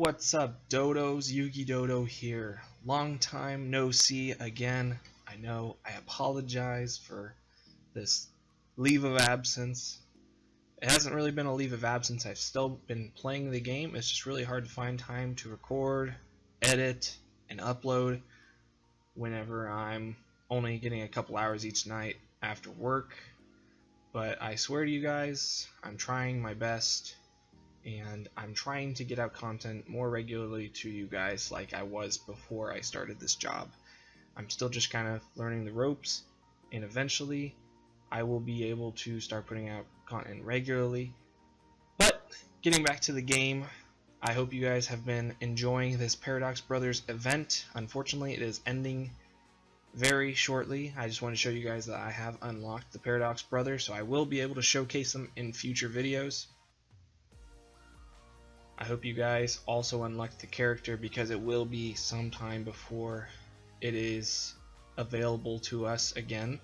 What's up, Dodos? Yugi Dodo here. Long time no see again. I know, I apologize for this leave of absence. It hasn't really been a leave of absence. I've still been playing the game. It's just really hard to find time to record, edit, and upload whenever I'm only getting a couple hours each night after work. But I swear to you guys, I'm trying my best. And I'm trying to get out content more regularly to you guys like I was before I started this job. I'm still just kind of learning the ropes, and eventually I will be able to start putting out content regularly. But getting back to the game, I hope you guys have been enjoying this Paradox Brothers event. Unfortunately, it is ending very shortly. I just want to show you guys that I have unlocked the Paradox Brothers, so I will be able to showcase them in future videos. I hope you guys also unlock the character because it will be some time before it is available to us again.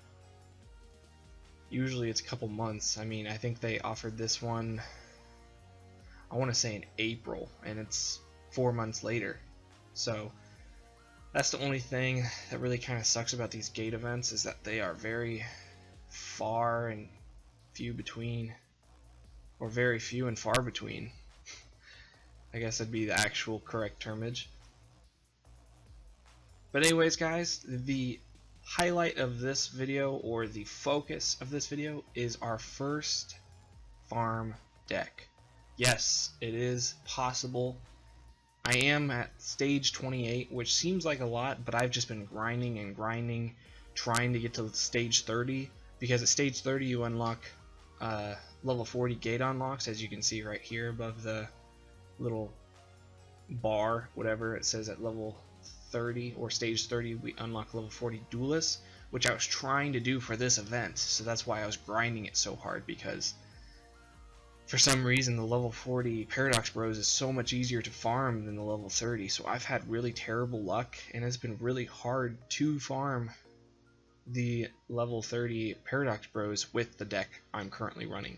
Usually it's a couple months. I mean, I think they offered this one, I want to say in April, and it's 4 months later. So that's the only thing that really kind of sucks about these gate events, is that they are very far and few between, or very few and far between. I guess that'd be the actual correct termage. But anyways, guys, the highlight of this video, or the focus of this video, is our first farm deck. Yes, it is possible. I am at stage 28, which seems like a lot, but I've just been grinding and grinding, trying to get to stage 30, because at stage 30 you unlock level 40 gate unlocks, as you can see right here above the little bar, whatever it says. At level 30 or stage 30 we unlock level 40 duelists, which I was trying to do for this event, so that's why I was grinding it so hard, because for some reason the level 40 Paradox Bros is so much easier to farm than the level 30, so I've had really terrible luck, and it's been really hard to farm the level 30 Paradox Bros with the deck I'm currently running,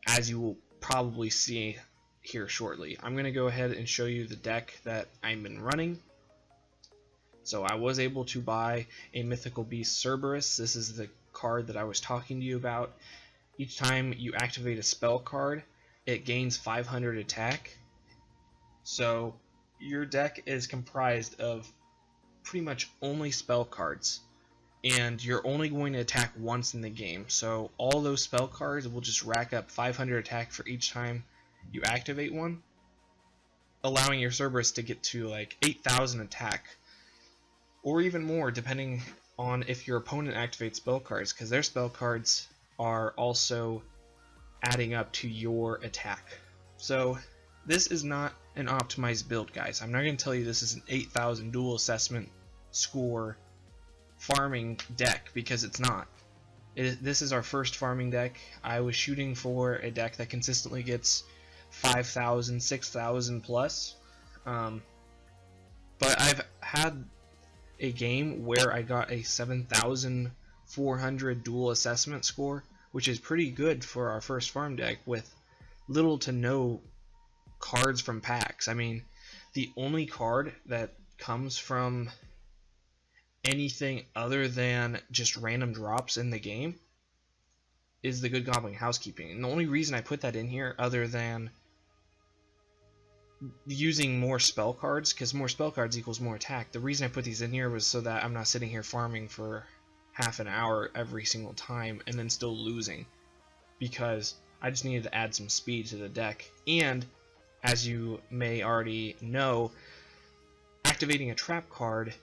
as you will probably see here shortly. I'm going to go ahead and show you the deck that I've been running. So I was able to buy a Mythical Beast Cerberus. This is the card that I was talking to you about. Each time you activate a spell card, it gains 500 attack. So your deck is comprised of pretty much only spell cards, and you're only going to attack once in the game. So all those spell cards will just rack up 500 attack for each time you activate one, allowing your Cerberus to get to like 8,000 attack, or even more depending on if your opponent activates spell cards, because their spell cards are also adding up to your attack. So this is not an optimized build, guys. I'm not going to tell you this is an 8,000 dual assessment score farming deck, because it's not. This is our first farming deck. I was shooting for a deck that consistently gets 5,000, 6,000 plus, but I've had a game where I got a 7,400 dual assessment score, which is pretty good for our first farm deck with little to no cards from packs. I mean, the only card that comes from anything other than just random drops in the game is the Good Goblin Housekeeping, and the only reason I put that in here, other than using more spell cards, because more spell cards equals more attack, the reason I put these in here was so that I'm not sitting here farming for half an hour every single time and then still losing, because I just needed to add some speed to the deck. And as you may already know, activating a trap card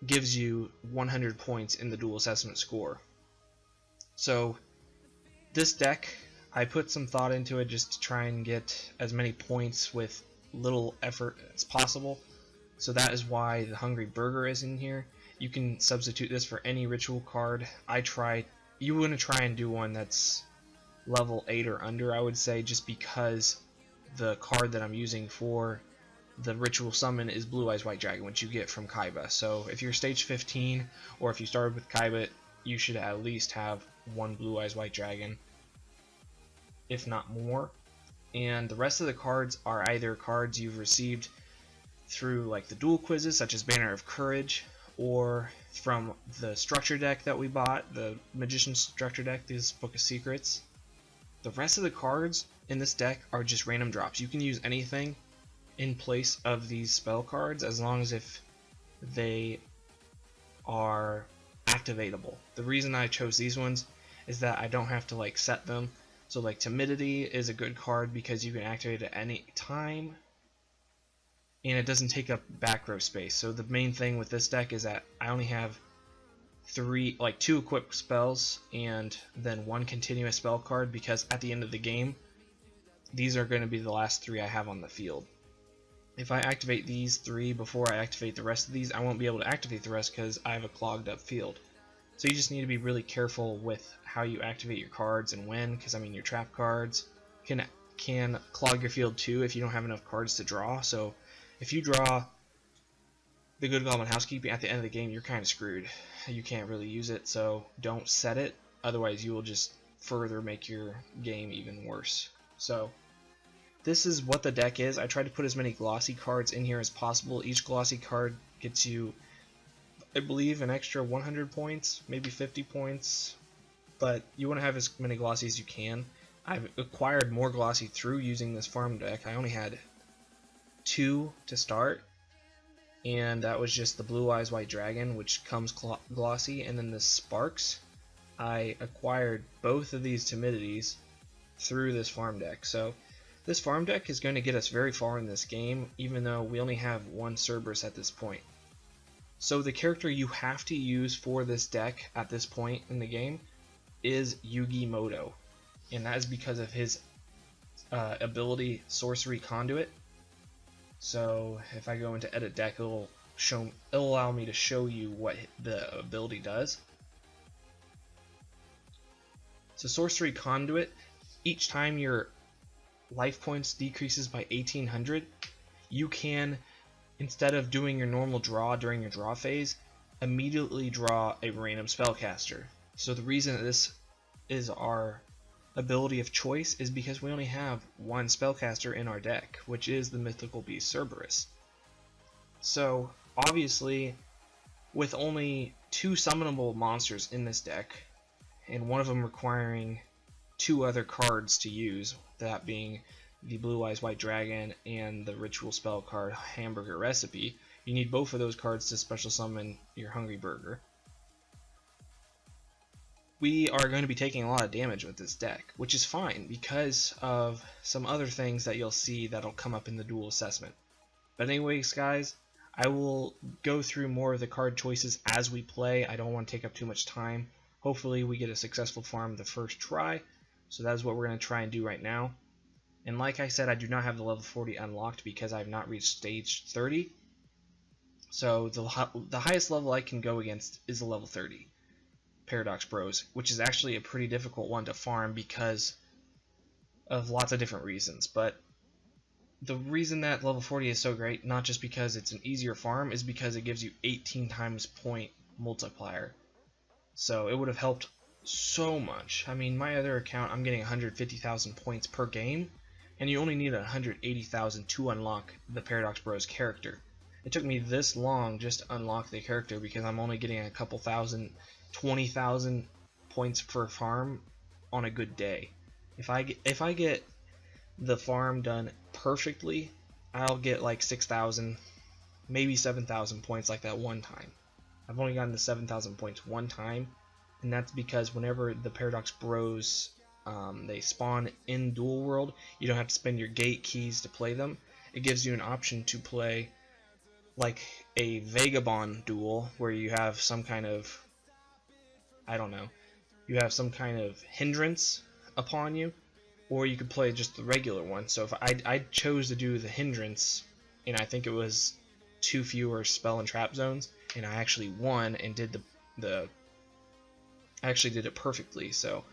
gives you 100 points in the dual assessment score. So this deck, I put some thought into it just to try and get as many points with little effort as possible. So that is why the Hungry Burger is in here. You can substitute this for any ritual card. You want to try and do one that's level 8 or under, I would say, just because the card that I'm using for the ritual summon is Blue Eyes White Dragon, which you get from Kaiba. So if you're stage 15, or if you started with Kaiba, you should at least have one Blue Eyes White Dragon, if not more. and the rest of the cards are either cards you've received through like the duel quizzes, such as Banner of Courage, or from the structure deck that we bought, the Magician's structure deck, this Book of Secrets. The rest of the cards in this deck are just random drops. You can use anything in place of these spell cards as long as if they are activatable. The reason I chose these ones is that I don't have to like set them. So like Timidity is a good card because you can activate it at any time, and it doesn't take up back row space. So the main thing with this deck is that I only have two equipped spells and then one continuous spell card, because at the end of the game these are going to be the last 3 I have on the field. If I activate these 3 before I activate the rest of these, I won't be able to activate the rest because I have a clogged up field. So you just need to be really careful with how you activate your cards and when, because I mean your trap cards can clog your field too if you don't have enough cards to draw. So if you draw the Good Goblin Housekeeping at the end of the game, you're kind of screwed. You can't really use it, so don't set it, otherwise you will just further make your game even worse. So this is what the deck is. I tried to put as many glossy cards in here as possible. Each glossy card gets you, I believe, an extra 100 points, maybe 50 points, but you want to have as many glossy as you can. I've acquired more glossy through using this farm deck. I only had 2 to start, and that was just the Blue Eyes White Dragon, which comes glossy, and then the Sparks. I acquired both of these Timidities through this farm deck. So this farm deck is going to get us very far in this game, even though we only have 1 Cerberus at this point. So the character you have to use for this deck at this point in the game is Yugi Moto, and that is because of his ability Sorcery Conduit. So if I go into Edit Deck, it'll allow me to show you what the ability does. So Sorcery Conduit, each time your life points decreases by 1800, you can, instead of doing your normal draw during your draw phase, immediately draw a random spellcaster. So the reason that this is our ability of choice is because we only have 1 spellcaster in our deck, which is the Mythical Beast Cerberus. So obviously, with only 2 summonable monsters in this deck, and one of them requiring 2 other cards to use, that being the Blue Eyes White Dragon and the ritual spell card Hamburger Recipe, you need both of those cards to special summon your Hungry Burger. We are going to be taking a lot of damage with this deck, which is fine because of some other things that you'll see that'll come up in the duel assessment. But anyways, guys, I will go through more of the card choices as we play. I don't want to take up too much time. Hopefully we get a successful farm the first try, so that is what we're going to try and do right now. And like I said, I do not have the level 40 unlocked because I have not reached stage 30. So the highest level I can go against is the level 30. Paradox Bros, which is actually a pretty difficult one to farm because of lots of different reasons. But the reason that level 40 is so great, not just because it's an easier farm, is because it gives you 18 times point multiplier. So it would have helped so much. I mean, my other account, I'm getting 150,000 points per game, and you only need 180,000 to unlock the Paradox Bros character. It took me this long just to unlock the character because I'm only getting a couple thousand, 20,000 points per farm on a good day. If I get the farm done perfectly, I'll get like 6,000, maybe 7,000 points like that one time. I've only gotten to 7,000 points one time, and that's because whenever the Paradox Bros they spawn in Duel World, you don't have to spend your gate keys to play them. It gives you an option to play like a Vagabond duel where you have some kind of, I don't know, you have some kind of hindrance upon you, or you could play just the regular one. So if I chose to do the hindrance, and I think it was 2 fewer spell and trap zones, and I actually won and did I actually did it perfectly. So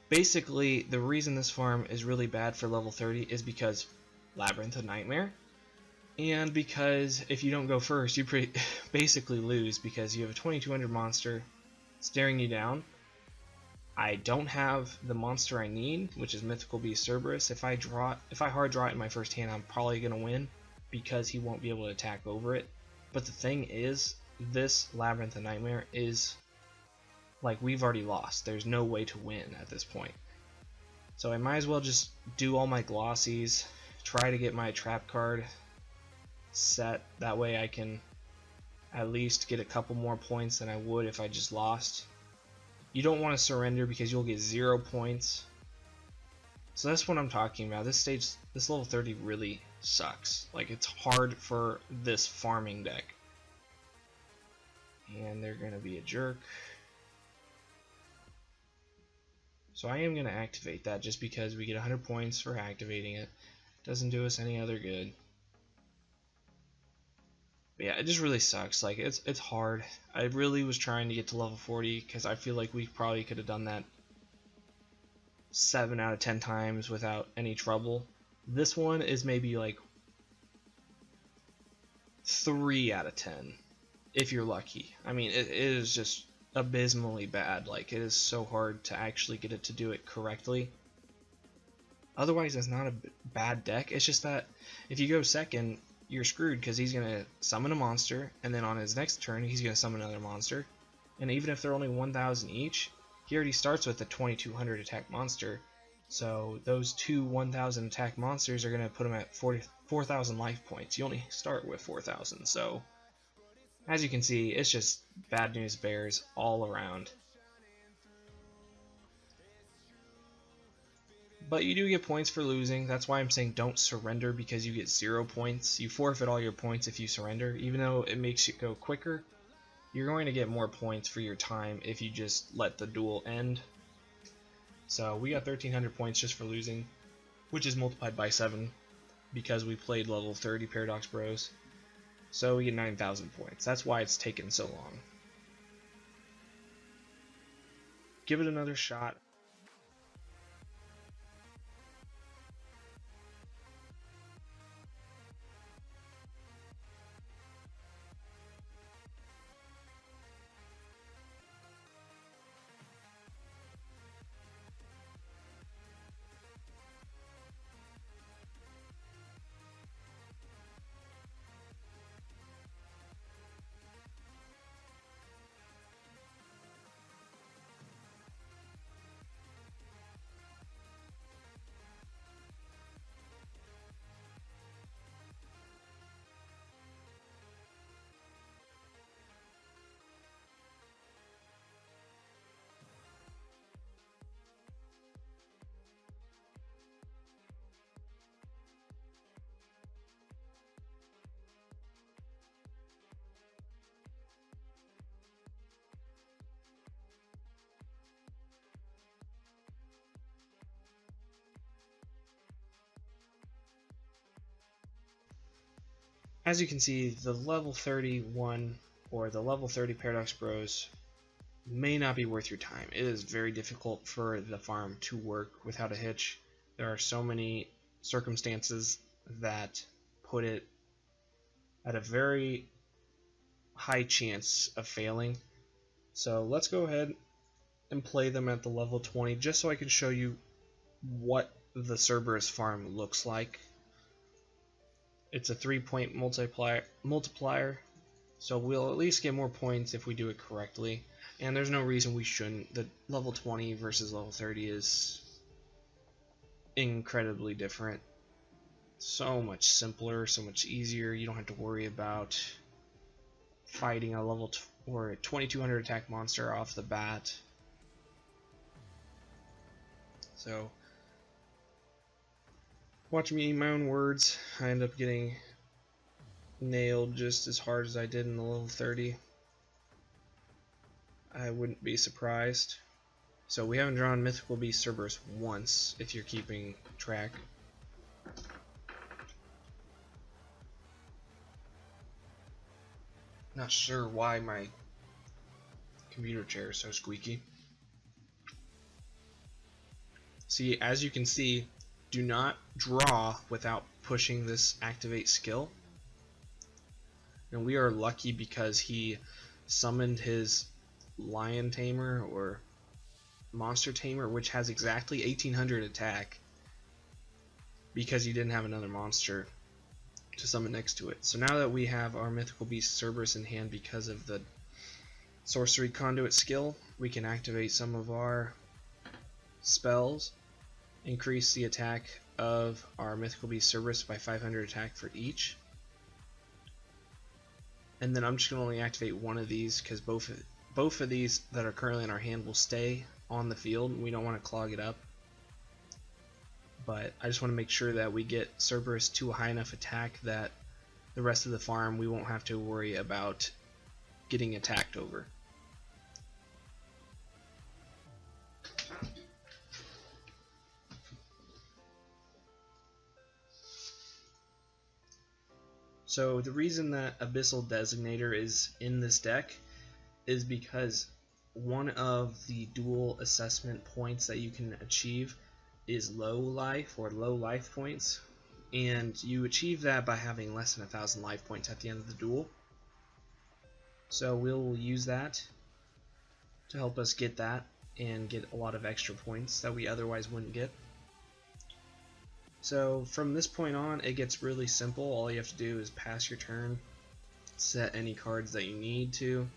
basically the reason this farm is really bad for level 30 is because Labyrinth of Nightmare, and because if you don't go first, you basically lose because you have a 2200 monster staring you down. I don't have the monster I need, which is Mythical Beast Cerberus. If I hard draw it in my first hand, I'm probably gonna win because he won't be able to attack over it. But the thing is, this Labyrinth of Nightmare is like, we've already lost. There's no way to win at this point. So I might as well just do all my glossies, try to get my trap card set. That way I can at least get a couple more points than I would if I just lost. You don't want to surrender because you'll get 0 points. So that's what I'm talking about. This level 30 really sucks. Like, it's hard for this farming deck. And they're going to be a jerk. So I am going to activate that just because we get 100 points for activating it. Doesn't do us any other good. But yeah, it just really sucks. Like, it's hard. I really was trying to get to level 40 because I feel like we probably could have done that 7 out of 10 times without any trouble. This one is maybe like 3 out of 10 if you're lucky. I mean, it is just abysmally bad. Like, it is so hard to actually get it to do it correctly. Otherwise, it's not a bad deck. It's just that if you go second, you're screwed because he's going to summon a monster, and then on his next turn, he's going to summon another monster. And even if they're only 1,000 each, he already starts with a 2,200 attack monster. So those two 1,000 attack monsters are going to put him at 4,000 life points. You only start with 4,000. So as you can see, it's just bad news bears all around. But you do get points for losing. That's why I'm saying don't surrender, because you get 0 points. You forfeit all your points if you surrender. Even though it makes you go quicker, you're going to get more points for your time if you just let the duel end. So we got 1,300 points just for losing, which is multiplied by 7 because we played level 30 Paradox Bros. So we get 9,000 points. That's why it's taken so long. Give it another shot. As you can see, the level 31 or the level 30 Paradox Bros may not be worth your time. It is very difficult for the farm to work without a hitch. There are so many circumstances that put it at a very high chance of failing. So let's go ahead and play them at the level 20 just so I can show you what the Cerberus farm looks like. It's a 3-point multiplier, so we'll at least get more points if we do it correctly. And there's no reason we shouldn't. The level 20 versus level 30 is incredibly different. So much simpler, so much easier. You don't have to worry about fighting a level or a 2,200 attack monster off the bat. So watch me eat my own words. I end up getting nailed just as hard as I did in the level 30. I wouldn't be surprised. So we haven't drawn Mythical Beast Cerberus once, if you're keeping track. Not sure why my computer chair is so squeaky. See, as you can see, do not draw without pushing this activate skill. And we are lucky because he summoned his lion tamer, or Monster Tamer, which has exactly 1800 attack because you didn't have another monster to summon next to it. So now that we have our Mythical Beast Cerberus in hand because of the Sorcery Conduit skill, we can activate some of our spells, increase the attack of our Mythical Beast Cerberus by 500 attack for each. And then I'm just going to only activate one of these because both of these that are currently in our hand will stay on the field. We don't want to clog it up. But I just want to make sure that we get Cerberus to a high enough attack that the rest of the farm we won't have to worry about getting attacked over. So the reason that Abyssal Designator is in this deck is because one of the dual assessment points that you can achieve is low life or low life points, and you achieve that by having less than 1,000 life points at the end of the duel. So we'll use that to help us get that and get a lot of extra points that we otherwise wouldn't get. So from this point on, it gets really simple. All you have to do is pass your turn, set any cards that you need to,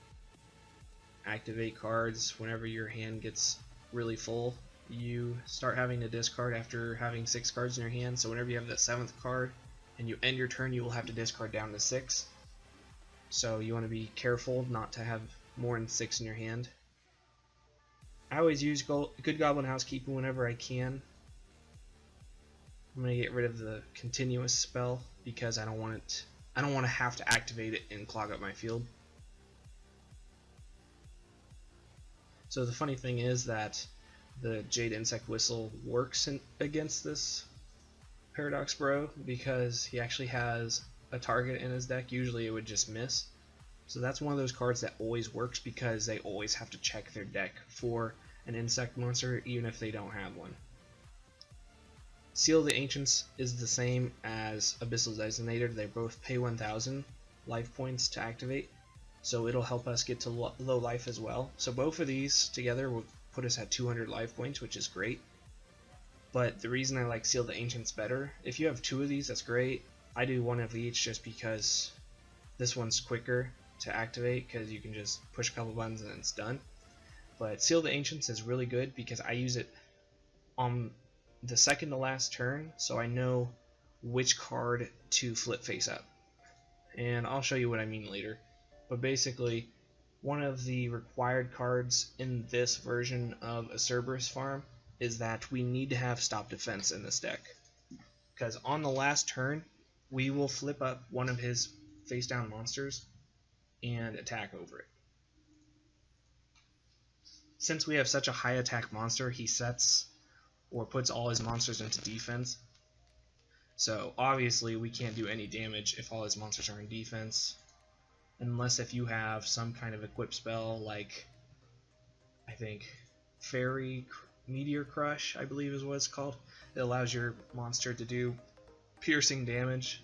activate cards whenever your hand gets really full. You start having to discard after having 6 cards in your hand, so whenever you have that 7th card and you end your turn, you will have to discard down to 6. So you want to be careful not to have more than 6 in your hand. I always use Good Goblin Housekeeping whenever I can. I'm going to get rid of the continuous spell because I don't want to have to activate it and clog up my field. So the funny thing is that the Jade Insect Whistle works against this Paradox Bro because he actually has a target in his deck. Usually it would just miss. So that's one of those cards that always works because they always have to check their deck for an insect monster even if they don't have one. Seal of the Ancients is the same as Abyssal Designator. They both pay 1,000 life points to activate, so it'll help us get to low life as well. So both of these together will put us at 200 life points, which is great. But the reason I like Seal of the Ancients better, if you have 2 of these, that's great. I do 1 of each just because this one's quicker to activate because you can just push a couple buttons and it's done. But Seal of the Ancients is really good because I use it on the second to last turn, so I know which card to flip face up. And I'll show you what I mean later. But basically, one of the required cards in this version of a Cerberus farm is that we need to have Stop Defense in this deck. Because on the last turn, we will flip up one of his face down monsters and attack over it. Since we have such a high attack monster, he sets or puts all his monsters into defense. So obviously we can't do any damage if all his monsters are in defense, unless if you have some kind of equip spell like, I think, Fairy Meteor Crush, I believe is what it's called. It allows your monster to do piercing damage.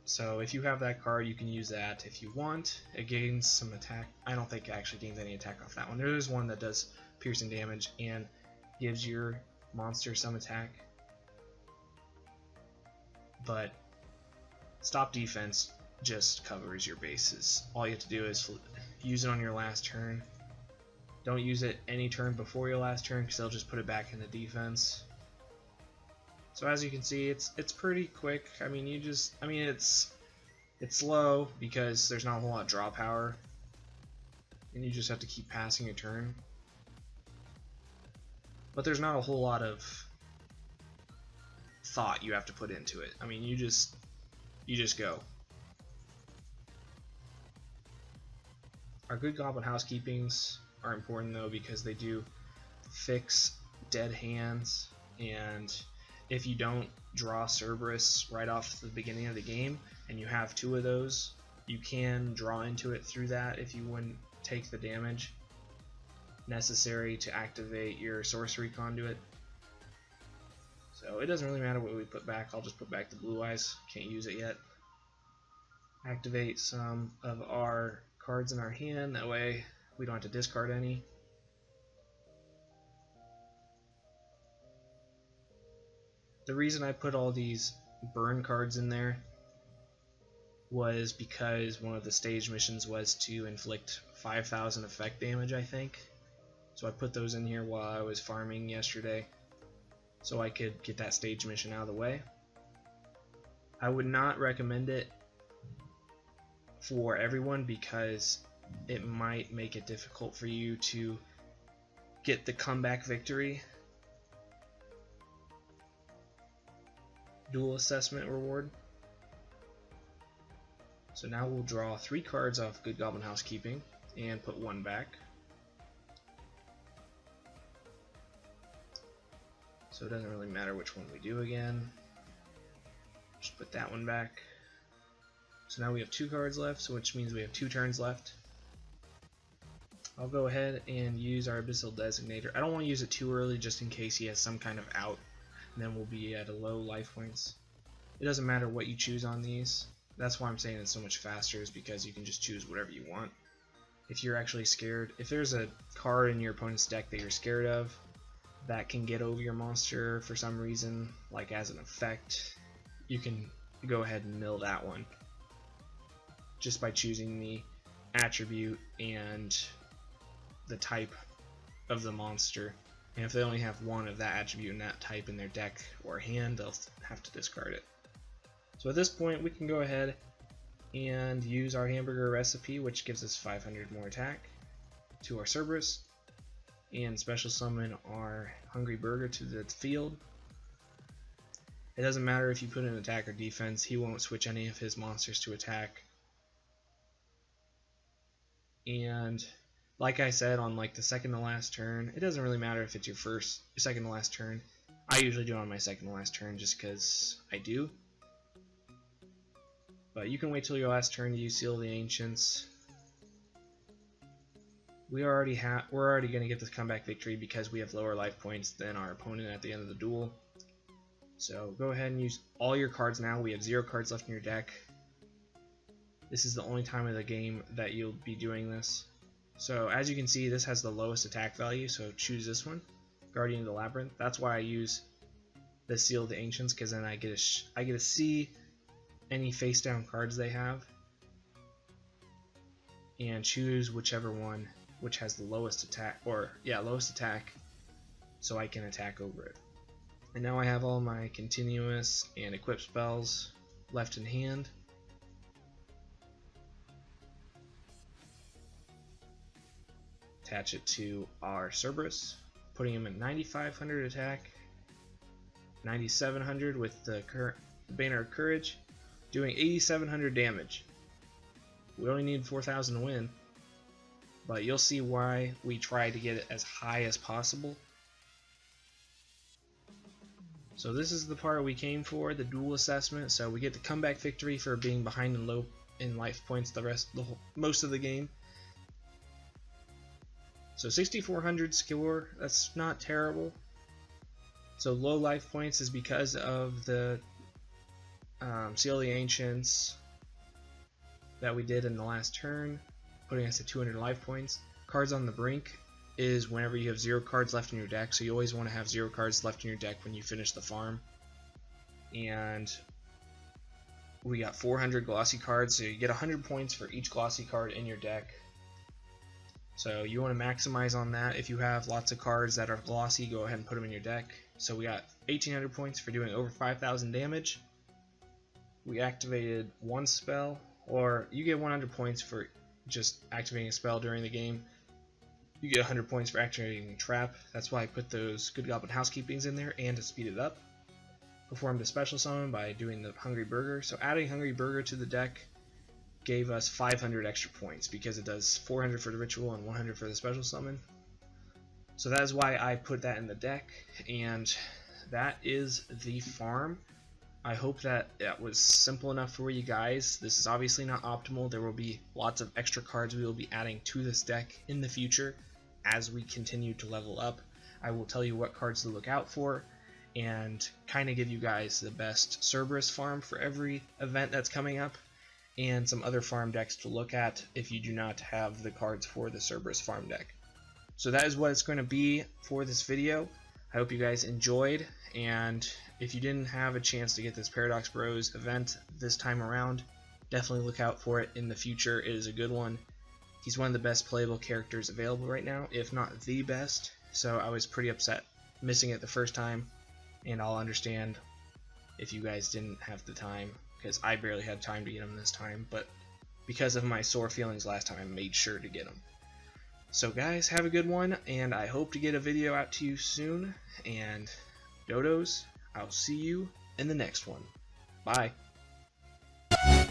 So if you have that card, you can use that if you want. It gains some attack. I don't think it actually gains any attack off that one. There is one that does piercing damage and gives your monster some attack. But Stop Defense just covers your bases. All you have to do is use it on your last turn. Don't use it any turn before your last turn because they'll just put it back into defense. So as you can see, it's pretty quick. I mean, it's slow because there's not a whole lot of draw power, and you just have to keep passing your turn. But there's not a whole lot of thought you have to put into it. I mean, you just go. Our Good Goblin Housekeepings are important though because they do fix dead hands, and if you don't draw Cerberus right off the beginning of the game and you have 2 of those, you can draw into it through that if you wouldn't take the damage necessary to activate your Sorcery Conduit. So it doesn't really matter what we put back. I'll just put back the Blue Eyes. Can't use it yet. Activate some of our cards in our hand, that way we don't have to discard any. The reason I put all these burn cards in there was because one of the stage missions was to inflict 5,000 effect damage, I think. So I put those in here while I was farming yesterday, so I could get that stage mission out of the way. I would not recommend it for everyone because it might make it difficult for you to get the comeback victory duel assessment reward. So now we'll draw 3 cards off Good Goblin Housekeeping and put 1 back. So it doesn't really matter which one we do again. Just put that one back. So now we have 2 cards left, so which means we have 2 turns left. I'll go ahead and use our Abyssal Designator. I don't want to use it too early just in case he has some kind of out, and then we'll be at a low life points. It doesn't matter what you choose on these. That's why I'm saying it's so much faster, is because you can just choose whatever you want. If you're actually scared, if there's a card in your opponent's deck that you're scared of that can get over your monster for some reason, like as an effect, you can go ahead and mill that one just by choosing the attribute and the type of the monster. And if they only have one of that attribute and that type in their deck or hand, they'll have to discard it. So at this point we can go ahead and use our hamburger recipe, which gives us 500 more attack, to our Cerberus, and special summon our Hungry Burger to the field. It doesn't matter if you put in attack or defense, he won't switch any of his monsters to attack. And like I said, on like the second to last turn, it doesn't really matter if it's your second to last turn. I usually do it on my second to last turn just because I do. But you can wait till your last turn to use Seal of the Ancients. We're already going to get this comeback victory because we have lower life points than our opponent at the end of the duel. So go ahead and use all your cards now. We have 0 cards left in your deck. This is the only time of the game that you'll be doing this. So as you can see, this has the lowest attack value, so choose this one, Guardian of the Labyrinth. That's why I use the Seal of the Ancients, because then I get to see any face down cards they have and choose whichever one which has the lowest attack, lowest attack, so I can attack over it. And now I have all my continuous and equip spells left in hand. Attach it to our Cerberus, putting him at 9,500 attack, 9,700 with the Banner of Courage, doing 8,700 damage. We only need 4,000 to win, but you'll see why we try to get it as high as possible. So this is the part we came for, the duel assessment. So we get the comeback victory for being behind in low in life points most of the game. So 6,400 score, that's not terrible. So low life points is because of the Seal of the Ancients that we did in the last turn, putting us at 200 life points. Cards on the Brink is whenever you have 0 cards left in your deck, so you always want to have 0 cards left in your deck when you finish the farm. And we got 400 glossy cards, so you get 100 points for each glossy card in your deck. So you want to maximize on that. If you have lots of cards that are glossy, go ahead and put them in your deck. So we got 1,800 points for doing over 5,000 damage. We activated 1 spell, or you get 100 points for just activating a spell during the game. You get 100 points for activating a trap. That's why I put those Good Goblin Housekeepings in there, and to speed it up. Performed a special summon by doing the Hungry Burger. So adding Hungry Burger to the deck gave us 500 extra points because it does 400 for the ritual and 100 for the special summon. So that is why I put that in the deck, and that is the farm. I hope that was simple enough for you guys. This is obviously not optimal. There will be lots of extra cards we will be adding to this deck in the future as we continue to level up. I will tell you what cards to look out for and kind of give you guys the best Cerberus farm for every event that's coming up, and some other farm decks to look at if you do not have the cards for the Cerberus farm deck. So that is what it's going to be for this video. I hope you guys enjoyed, and if you didn't have a chance to get this Paradox Bros event this time around, definitely look out for it in the future. It is a good one. He's one of the best playable characters available right now, if not the best, so I was pretty upset missing it the first time, and I'll understand if you guys didn't have the time, because I barely had time to get him this time, but because of my sore feelings last time, I made sure to get him. So guys, have a good one, and I hope to get a video out to you soon, and Dodos, I'll see you in the next one. Bye.